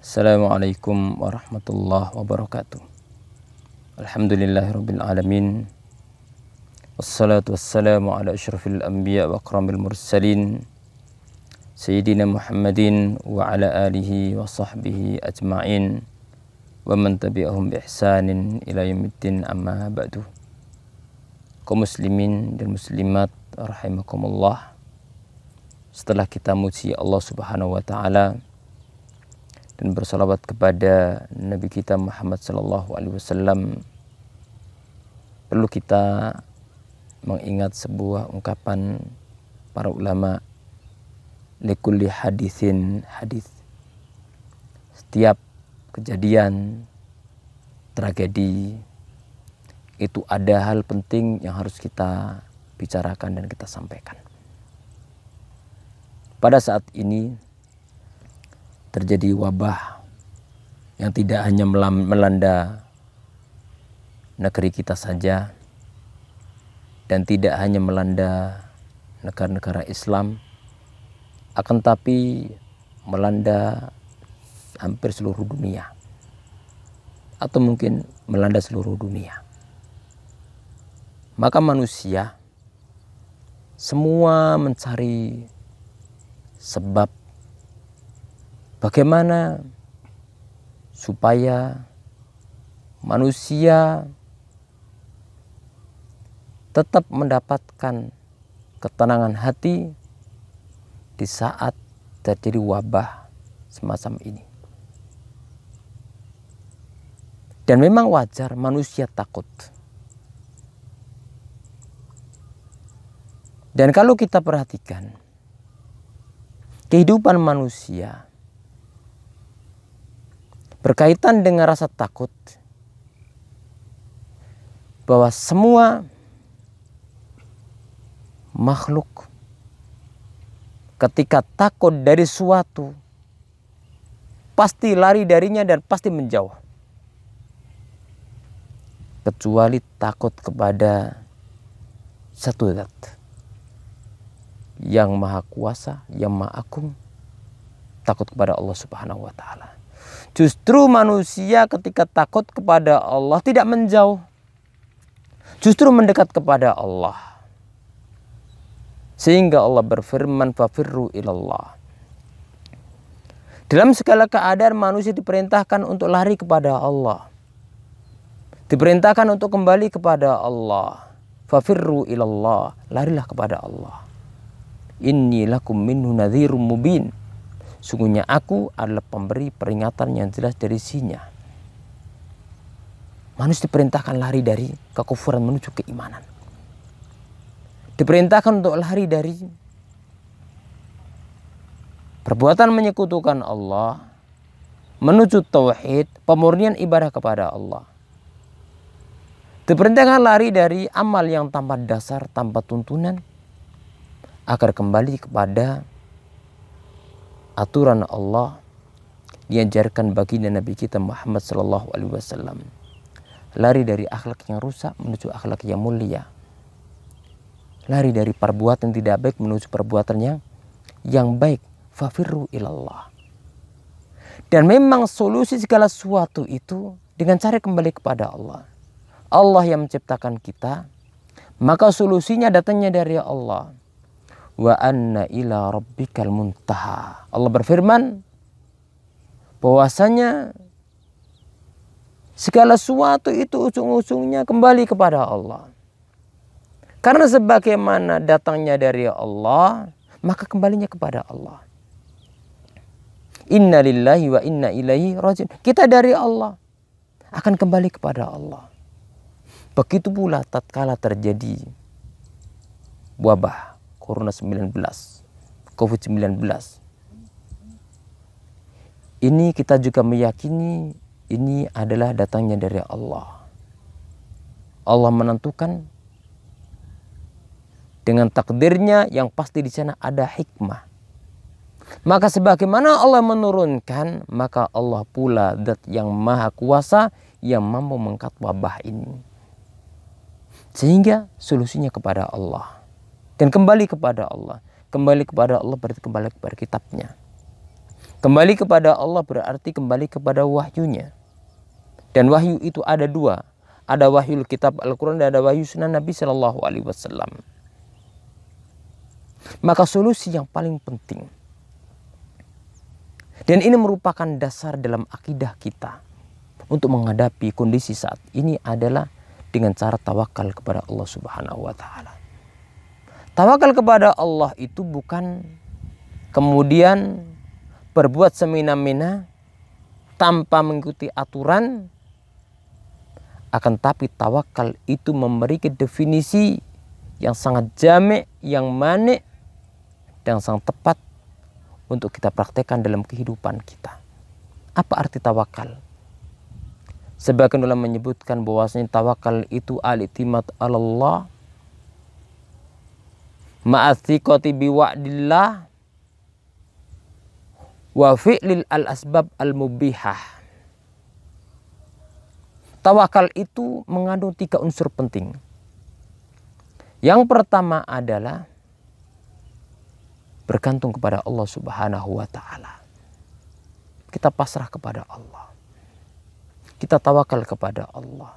Assalamualaikum warahmatullahi wabarakatuh. Alhamdulillahirabbil alamin. Wassalatu wassalamu ala asyrafil anbiya wa akramil mursalin Sayyidina Muhammadin wa ala alihi wa sahbihi ajma'in wa man tabi'ahum bi ihsanin ila yaumiddin, amma ba'du. Kaum muslimin dan muslimat rahimakumullah, setelah kita muji Allah Subhanahu wa taala dan bersalawat kepada Nabi kita Muhammad sallallahu alaihi wasallam, perlu kita mengingat sebuah ungkapan para ulama, likulli haditsin hadits. Setiap kejadian, tragedi itu ada hal penting yang harus kita bicarakan dan kita sampaikan. Pada saat ini terjadi wabah yang tidak hanya melanda negeri kita saja dan tidak hanya melanda negara-negara Islam, akan tapi melanda hampir seluruh dunia, atau mungkin melanda seluruh dunia. Maka manusia semua mencari sebab bagaimana supaya manusia tetap mendapatkan ketenangan hati di saat terjadi wabah semacam ini. Dan memang wajar manusia takut. Dan kalau kita perhatikan kehidupan manusia berkaitan dengan rasa takut, bahwa semua makhluk ketika takut dari suatu pasti lari darinya dan pasti menjauh, kecuali takut kepada satu zat yang maha kuasa, yang maha agung, takut kepada Allah Subhanahu wa taala. Justru manusia ketika takut kepada Allah tidak menjauh, justru mendekat kepada Allah. Sehingga Allah berfirman, fafirru ilallah. Dalam segala keadaan manusia diperintahkan untuk lari kepada Allah, diperintahkan untuk kembali kepada Allah. Fafirru ilallah, larilah kepada Allah. Inni lakum minhu nadhirum mubin. Sungguhnya aku adalah pemberi peringatan yang jelas dari sinya. Manusia diperintahkan lari dari kekufuran menuju keimanan. Diperintahkan untuk lari dari perbuatan menyekutukan Allah menuju tauhid, pemurnian ibadah kepada Allah. Diperintahkan lari dari amal yang tanpa dasar, tanpa tuntunan, agar kembali kepada aturan Allah diajarkan baginda Nabi kita Muhammad sallallahu alaihi wasallam. Lari dari akhlak yang rusak menuju akhlak yang mulia. Lari dari perbuatan tidak baik menuju perbuatan yang baik. Fafirru ilallah. Dan memang solusi segala sesuatu itu dengan cara kembali kepada Allah. Allah yang menciptakan kita, maka solusinya datangnya dari Allah. Wa anna ila rabbikal muntaha. Allah berfirman bahwasanya segala sesuatu itu ujung-ujungnya kembali kepada Allah. Karena sebagaimana datangnya dari Allah, maka kembalinya kepada Allah. Inna lillahi wa inna ilaihi rajiun. Kita dari Allah akan kembali kepada Allah. Begitu pula tatkala terjadi wabah Corona 19, COVID-19. Ini kita juga meyakini ini adalah datangnya dari Allah. Allah menentukan dengan takdirnya yang pasti di sana ada hikmah. Maka sebagaimana Allah menurunkan, maka Allah pula zat yang maha kuasa yang mampu mengangkat wabah ini. Sehingga solusinya kepada Allah. Dan kembali kepada Allah. Kembali kepada Allah berarti kembali kepada kitabnya. Kembali kepada Allah berarti kembali kepada wahyunya. Dan wahyu itu ada dua. Ada wahyu kitab Al-Quran dan ada wahyu sunnah Nabi SAW. Maka solusi yang paling penting, dan ini merupakan dasar dalam akidah kita untuk menghadapi kondisi saat ini, adalah dengan cara tawakal kepada Allah Subhanahu wa Ta'ala. Tawakal kepada Allah itu bukan kemudian berbuat semena-mena tanpa mengikuti aturan, akan tapi tawakal itu memberikan definisi yang sangat jamek, yang manik, dan sangat tepat untuk kita praktekkan dalam kehidupan kita. Apa arti tawakal? Sebagian ulama menyebutkan bahwasanya tawakal itu al-i'timad 'ala Allah ma'athiqati biwa'dillah wa fi'lil al-asbab al-mubihah. Tawakal itu mengandung 3 unsur penting. Yang pertama adalah bergantung kepada Allah Subhanahu wa Ta'ala. Kita pasrah kepada Allah. Kita tawakal kepada Allah.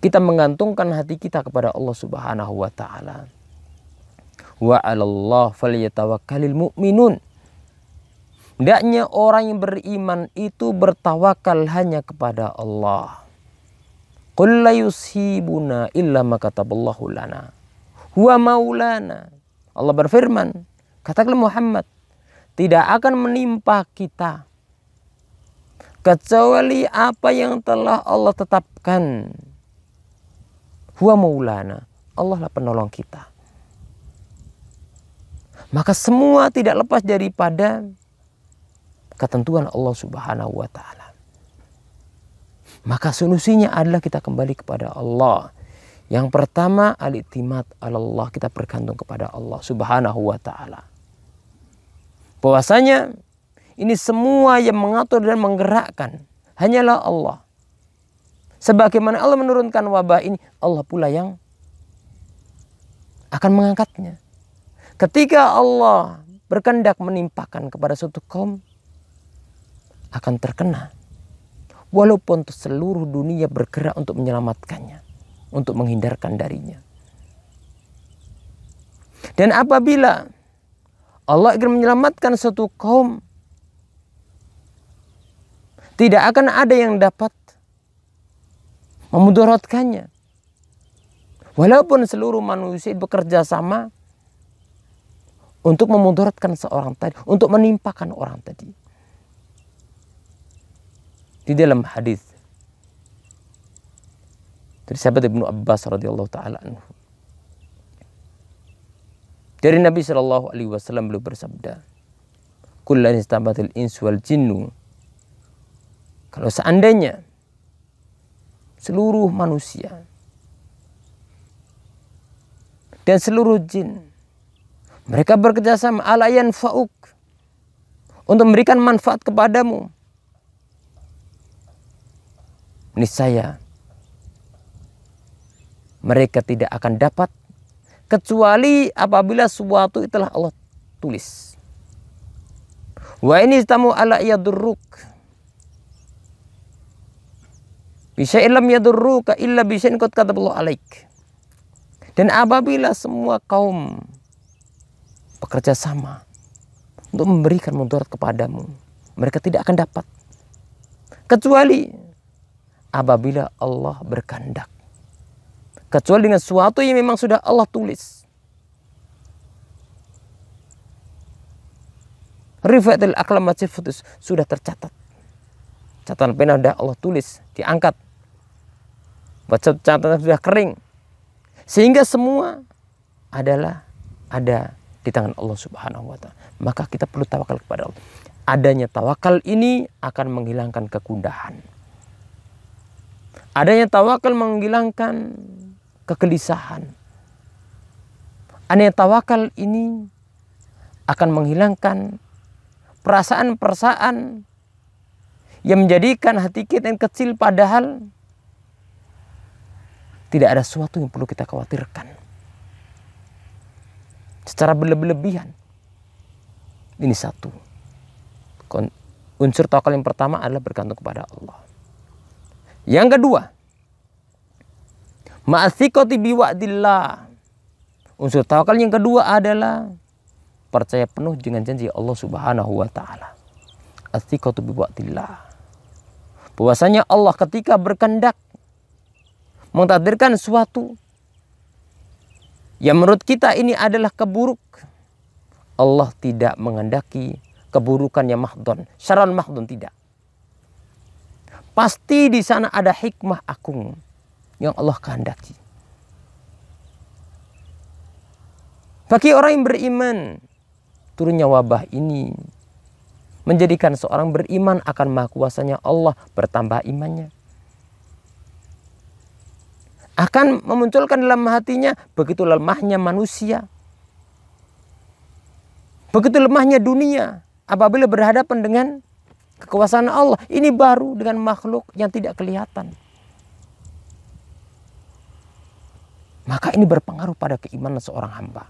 Kita menggantungkan hati kita kepada Allah Subhanahu wa Ta'ala. Wa 'alallah falyatawakkalul mu'minun. Hendaknya orang yang beriman itu bertawakal hanya kepada Allah. Qul la yusibuna illa ma kataballahu lana huwa maulana. Allah berfirman, katakanlah Muhammad, tidak akan menimpa kita kecuali apa yang telah Allah tetapkan. Huwa maulana, Allah lah penolong kita. Maka semua tidak lepas daripada ketentuan Allah Subhanahu wa Ta'ala. Maka solusinya adalah kita kembali kepada Allah. Yang pertama, al-i'timad 'ala Allah, kita bergantung kepada Allah Subhanahu wa Ta'ala. Bahwasanya ini semua yang mengatur dan menggerakkan hanyalah Allah. Sebagaimana Allah menurunkan wabah ini, Allah pula yang akan mengangkatnya. Ketika Allah berkehendak menimpakan kepada suatu kaum, akan terkena. Walaupun seluruh dunia bergerak untuk menyelamatkannya, untuk menghindarkan darinya. Dan apabila Allah ingin menyelamatkan suatu kaum, tidak akan ada yang dapat memudaratkannya. Walaupun seluruh manusia bekerja sama untuk memudaratkan seorang tadi, untuk menimpakan orang tadi. Di dalam hadis dari sahabat Ibnu Abbas radhiyallahu taala anhu, dari Nabi sallallahu alaihi wasallam beliau bersabda, "Kullan istabatil insu wal jinnu." Kalau seandainya seluruh manusia dan seluruh jin mereka bekerjasama ala yanfa'uk, untuk memberikan manfaat kepadamu, niscaya mereka tidak akan dapat kecuali apabila sesuatu itulah Allah tulis. Wa ini tamu ala yadurruk bisya'in lam yadurruka illa bisya'in qad kataballahu alaik. Dan apabila semua kaum bekerja sama untuk memberikan mudarat kepadamu, mereka tidak akan dapat kecuali apabila Allah berkehendak, kecuali dengan sesuatu yang memang sudah Allah tulis. Rifatul aqlam matsifutus, sudah tercatat. Catatan pena sudah Allah tulis, diangkat. Catatan sudah kering. Sehingga semua adalah ada di tangan Allah Subhanahu wa Ta'ala. Maka kita perlu tawakal kepada Allah. Adanya tawakal ini akan menghilangkan kegundahan. Adanya tawakal menghilangkan kegelisahan. Adanya tawakal ini akan menghilangkan perasaan-perasaan yang menjadikan hati kita yang kecil, padahal tidak ada sesuatu yang perlu kita khawatirkan. secara berlebihan. Ini satu. Unsur tawakal yang pertama adalah bergantung kepada Allah. Yang kedua, ma'athiqati biwa'dillah. Unsur tawakal yang kedua adalah percaya penuh dengan janji Allah Subhanahu wa taala. Athiqatu biwa'dillah. Bahwasanya Allah ketika berkehendak mentakdirkan sesuatu yang menurut kita ini adalah keburuk, Allah tidak menghendaki keburukan yang mahdon, syaran mahdon, tidak. Pasti di sana ada hikmah agung yang Allah kehendaki. Bagi orang yang beriman, turunnya wabah ini menjadikan seorang beriman akan maha kuasanya Allah bertambah imannya. Akan memunculkan dalam hatinya begitu lemahnya manusia, begitu lemahnya dunia apabila berhadapan dengan kekuasaan Allah. Ini baru dengan makhluk yang tidak kelihatan. Maka ini berpengaruh pada keimanan seorang hamba.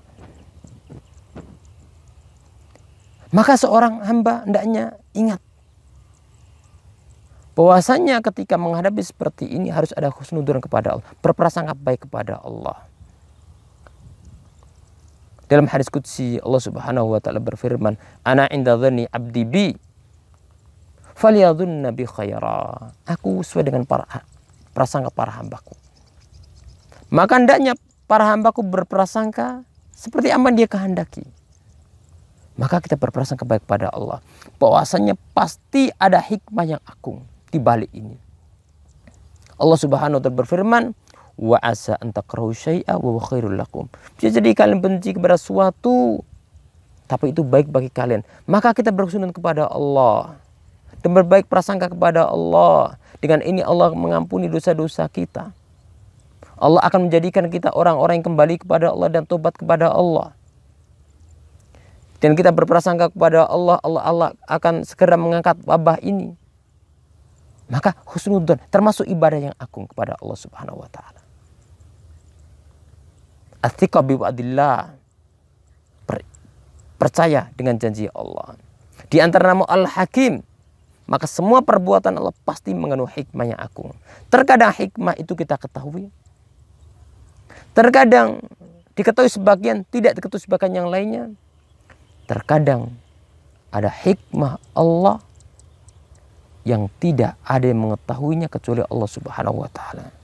Maka seorang hamba hendaknya ingat bahwasanya ketika menghadapi seperti ini harus ada husnudzon kepada Allah, berprasangka baik kepada Allah. Dalam hadis qudsi Allah Subhanahu wa taala berfirman, "Ana inda dhanni 'abdi bi falyadhunna bi khaira." Aku sesuai dengan prasangka para hambaku. Maka hendaknya para hambaku berprasangka seperti apa dia kehendaki. Maka kita berprasangka baik kepada Allah, bahwasanya pasti ada hikmah yang agung di balik ini. Allah Subhanahu wa taala berfirman, wa asa an takrahu syai'a wa huwa khairul lakum. Bisa jadi kalian benci kepada suatu tapi itu baik bagi kalian. Maka kita berhusnuzon kepada Allah dan berbaik prasangka kepada Allah. Dengan ini Allah mengampuni dosa-dosa kita. Allah akan menjadikan kita orang-orang yang kembali kepada Allah dan tobat kepada Allah. Dan kita berprasangka kepada Allah, Allah akan segera mengangkat wabah ini. Maka husnudzon termasuk ibadah yang agung kepada Allah Subhanahu wa taala. Athiqa bi wa'dillah. Percaya dengan janji Allah. Di antara nama Al-Hakim, maka semua perbuatan Allah pasti mengandung hikmah yang agung. Terkadang hikmah itu kita ketahui. Terkadang diketahui sebagian, tidak diketahui sebagian yang lainnya. Terkadang ada hikmah Allah yang tidak ada yang mengetahuinya kecuali Allah Subhanahu wa taala.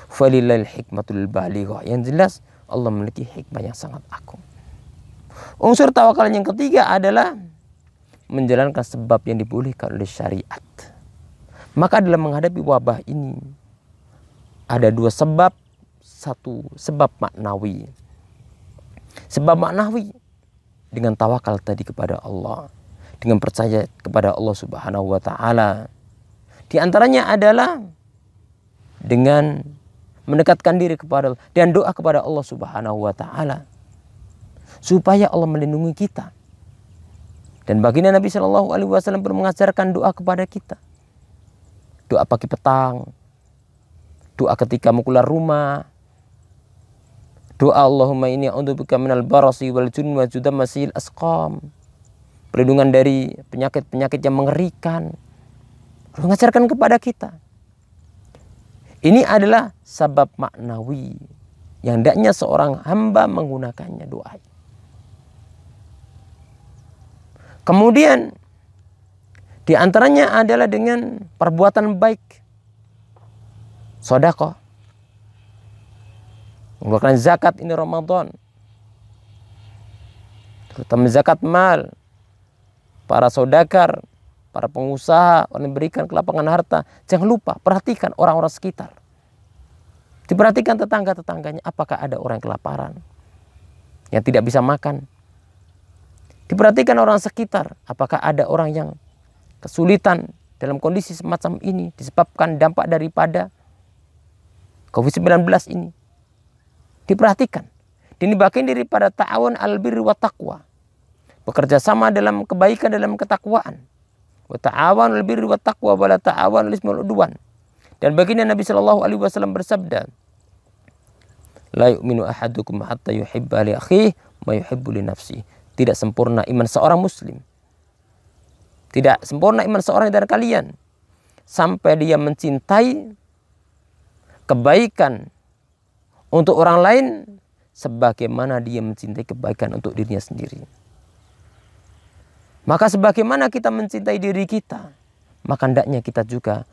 Falillahil hikmatul balighah. Yang jelas Allah memiliki hikmah yang sangat agung. Unsur tawakal yang ketiga adalah menjalankan sebab yang dibolehkan oleh syariat. Maka dalam menghadapi wabah ini ada dua sebab. Satu sebab maknawi. Sebab maknawi dengan tawakal tadi kepada Allah, dengan percaya kepada Allah Subhanahu wa taala. Di antaranya adalah dengan mendekatkan diri kepada Allah dan doa kepada Allah Subhanahu wa taala supaya Allah melindungi kita. Dan baginda Nabi Shallallahu alaihi wasallam pun mengajarkan doa kepada kita. Doa pagi petang, doa ketika mau keluar rumah, doa Allahumma inni a'udzubika minal barasi wal junni wa judamasil asqam. Perlindungan dari penyakit-penyakit yang mengerikan. Mengajarkan kepada kita. Ini adalah sebab maknawi yang hendaknya seorang hamba menggunakannya doa. Kemudian di antaranya adalah dengan perbuatan baik. Sedekah. Mengeluarkan zakat ini Ramadan. Terutama zakat mal. Para saudagar, para pengusaha, orang yang berikan ke lapangan harta. Jangan lupa, perhatikan orang-orang sekitar. Diperhatikan tetangga-tetangganya. Apakah ada orang yang kelaparan, yang tidak bisa makan. Diperhatikan orang sekitar. Apakah ada orang yang kesulitan dalam kondisi semacam ini. Disebabkan dampak daripada COVID-19 ini. Diperhatikan. Ini bagian daripada ta'awun al-birri wa taqwa. Bekerja sama dalam kebaikan, dalam ketakwaan. Wa ta'awun al-birri wa taqwa wa la ta'awun al-ismi wal udwan. Dan baginda Nabi Shallallahu alaihi wasallam bersabda, La yu'minu ahadukum hatta yuhibba li akhihi ma yuhibbu li nafsihi. Tidak sempurna iman seorang muslim. Tidak sempurna iman seorang dari kalian sampai dia mencintai kebaikan untuk orang lain sebagaimana dia mencintai kebaikan untuk dirinya sendiri. Maka sebagaimana kita mencintai diri kita, maka hendaknya kita juga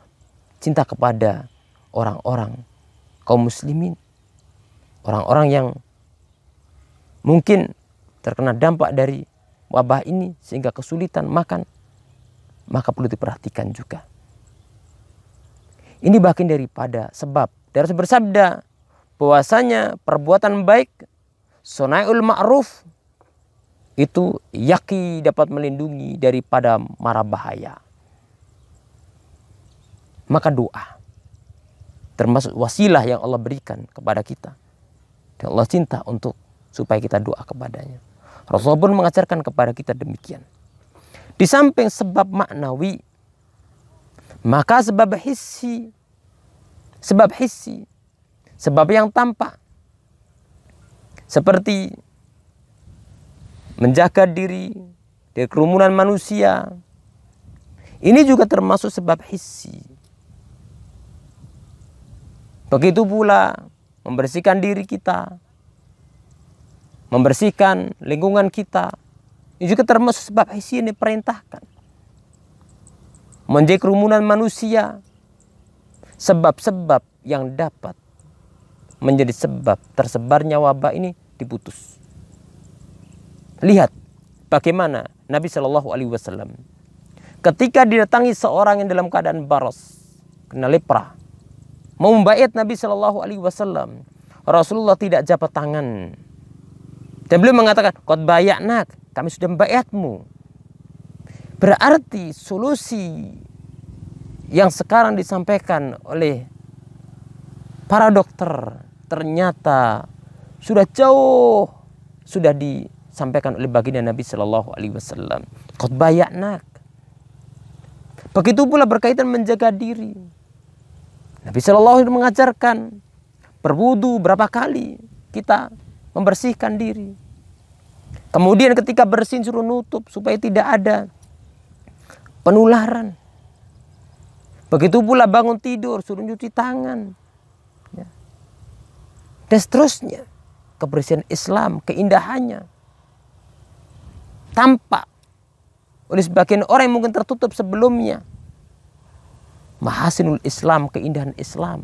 cinta kepada orang-orang kaum muslimin. Orang-orang yang mungkin terkena dampak dari wabah ini sehingga kesulitan makan, maka perlu diperhatikan juga. Ini bagian daripada sebab. Dari Rasul bersabda bahwasanya perbuatan baik, sunaiul ma'ruf, itu yaki dapat melindungi daripada mara bahaya. Maka doa termasuk wasilah yang Allah berikan kepada kita. Dan Allah cinta untuk supaya kita doa kepadanya. Rasulullah pun mengajarkan kepada kita demikian. Di samping sebab maknawi, maka sebab hissi. Sebab yang tampak. Seperti menjaga diri dari kerumunan manusia. Ini juga termasuk sebab hissi. Begitu pula membersihkan diri kita, membersihkan lingkungan kita, ini juga termasuk sebab hissi yang diperintahkan. Menjauhi kerumunan manusia, sebab-sebab yang dapat menjadi sebab tersebarnya wabah ini diputus. Lihat bagaimana Nabi Shallallahu Alaihi Wasallam ketika didatangi seorang yang dalam keadaan baros, kena lepra, mau membaiat Nabi Shallallahu Alaihi Wasallam, Rasulullah tidak jabat tangan dan beliau mengatakan, "Qad bay'nak, kami sudah membaiatmu." Berarti solusi yang sekarang disampaikan oleh para dokter ternyata sudah jauh sudah disampaikan oleh baginda Nabi Shallallahu Alaihi Wasallam. Qad bay'nak. Begitu pula berkaitan menjaga diri. Nabi Shallallahu Alaihi Wasallam mengajarkan berwudu berapa kali kita membersihkan diri. Kemudian ketika bersin suruh nutup supaya tidak ada penularan. Begitu pula bangun tidur suruh cuci tangan. Ya. Dan seterusnya. Kebersihan Islam, keindahannya tampak oleh sebagian orang yang mungkin tertutup sebelumnya. Mahasinul Islam, keindahan Islam.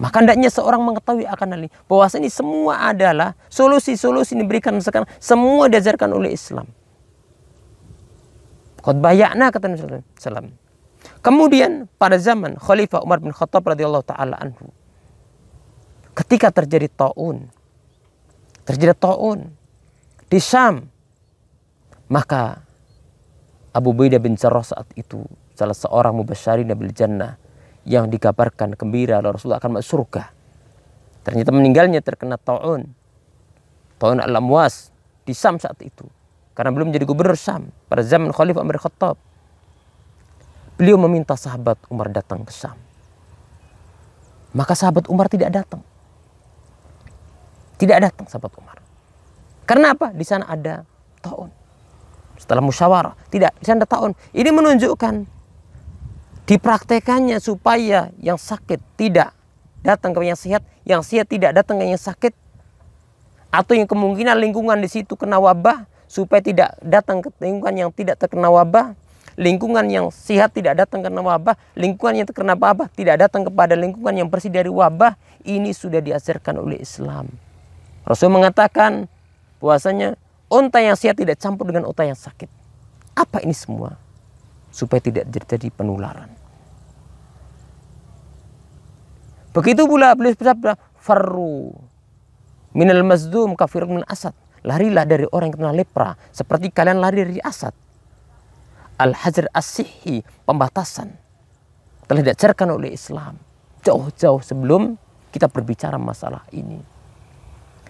Maka hendaknya seorang mengetahui akan hal ini. Bahwasanya ini semua adalah solusi-solusi yang diberikan sekarang. Semua diajarkan oleh Islam. Qad bay'na kata Nabi sallallahu alaihi wasallam. Kemudian pada zaman Khalifah Umar bin Khattab radhiyallahu taala anhu, ketika terjadi taun di Syam, maka Abu Ubaidah bin Jarrah saat itu salah seorang mubasysyirin bil jannah yang dikabarkan gembira oleh Rasulullah akan masuk surga. Ternyata meninggalnya terkena taun al-Amwas di Syam saat itu. Karena belum menjadi gubernur Syam pada zaman Khalifah Umar bin Khattab. Beliau meminta sahabat Umar datang ke Syam. Maka sahabat Umar tidak datang. Tidak datang sahabat Umar. Karena apa? Di sana ada taun. Setelah musyawarah, tidak, di sana ada taun. Ini menunjukkan dipraktekannya supaya yang sakit tidak datang ke yang sehat tidak datang ke yang sakit, atau yang kemungkinan lingkungan di situ kena wabah supaya tidak datang ke lingkungan yang tidak terkena wabah, lingkungan yang sehat tidak datang kena wabah, lingkungan yang terkena wabah tidak datang kepada lingkungan yang bersih dari wabah. Ini sudah diajarkan oleh Islam. Rasul mengatakan bahwasanya unta yang sehat tidak campur dengan unta yang sakit. Apa ini semua? Supaya tidak terjadi penularan. Begitu pula beliau bersabda, "Farru minal mazdum kafir min asad." Larilah dari orang yang kena lepra seperti kalian lari dari asad. Al-Hajar as-Sihhi, pembatasan, telah diajarkan oleh Islam jauh-jauh sebelum kita berbicara masalah ini.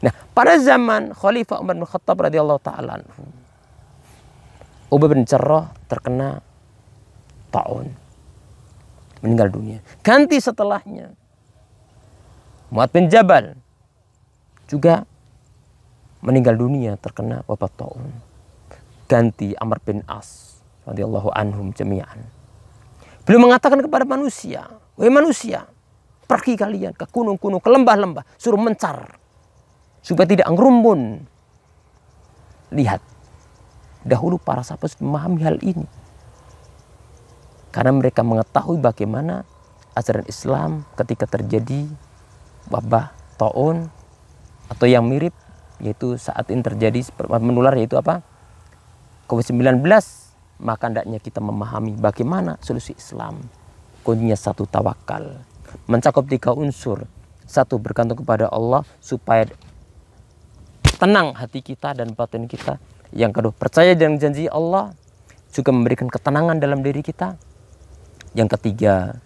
Nah, pada zaman Khalifah Umar bin Khattab radhiyallahu taala anhu, Ubay bin Jarrah terkena taun, meninggal dunia. Ganti setelahnya Mu'adz bin Jabal juga meninggal dunia terkena wabah taun. Ganti Amr bin As radhiyallahu anhum jami'an. Beliau mengatakan kepada manusia, wahai manusia, pergi kalian ke gunung-gunung, ke lembah-lembah, suruh mencar supaya tidak ngerumbun. Lihat, dahulu para sahabat memahami hal ini karena mereka mengetahui bagaimana ajaran Islam ketika terjadi wabah taun atau yang mirip, yaitu saat ini terjadi menular, yaitu apa? COVID-19. Maka hendaknya kita memahami bagaimana solusi Islam. Kuncinya satu, tawakal, mencakup 3 unsur. 1, bergantung kepada Allah supaya tenang hati kita dan batin kita. Yang kedua, percaya dengan janji Allah, juga memberikan ketenangan dalam diri kita. Yang ketiga,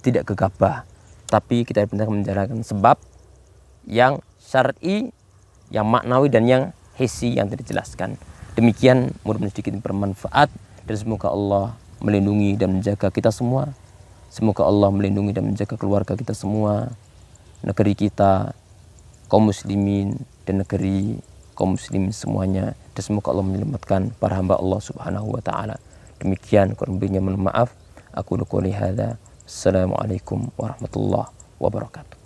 tidak gegabah, tapi kita benar menjalankan sebab yang syar'i, yang maknawi, dan yang hissi yang tadi dijelaskan. Demikian, mudah-mudahan sedikit bermanfaat, dan semoga Allah melindungi dan menjaga kita semua. Semoga Allah melindungi dan menjaga keluarga kita semua, negeri kita, kaum muslimin, dan negeri kaum muslimin semuanya. Dan semoga Allah menyelamatkan para hamba Allah subhanahu wa ta'ala. Demikian, kurang lebihnya mohon maaf. Aku qouli hadza. Assalamualaikum warahmatullahi wabarakatuh.